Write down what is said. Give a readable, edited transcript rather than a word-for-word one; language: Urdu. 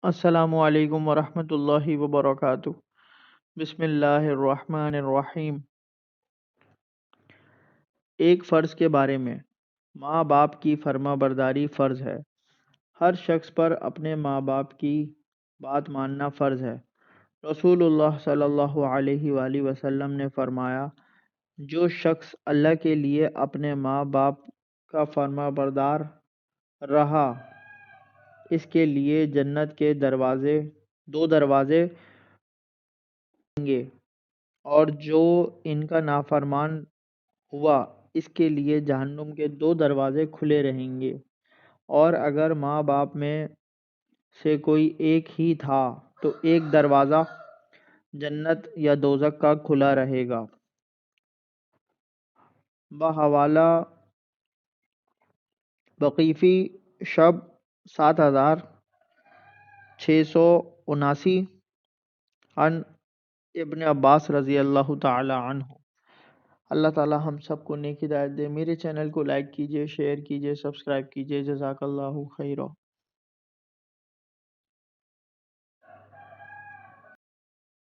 السلام علیکم ورحمۃ اللہ وبرکاتہ۔ بسم اللہ الرحمن الرحیم۔ ایک فرض کے بارے میں۔ ماں باپ کی فرما برداری فرض ہے۔ ہر شخص پر اپنے ماں باپ کی بات ماننا فرض ہے۔ رسول اللہ صلی اللہ علیہ وآلہ وسلم نے فرمایا، جو شخص اللہ کے لیے اپنے ماں باپ کا فرما بردار رہا، اس کے لیے جنت کے دو دروازے ہوں گے، اور جو ان کا نافرمان ہوا، اس کے لیے جہنم کے دو دروازے کھلے رہیں گے، اور اگر ماں باپ میں سے کوئی ایک ہی تھا تو ایک دروازہ جنت یا دوزخ کا کھلا رہے گا۔ بحوالہ وقیفی شب 7679 عن ابن عباس رضی اللہ تعالی عنہ۔ اللہ تعالی ہم سب کو نیک ہدایت دے۔ میرے چینل کو لائک کیجئے، شیئر کیجئے، سبسکرائب کیجئے۔ جزاک اللہ خیرہ۔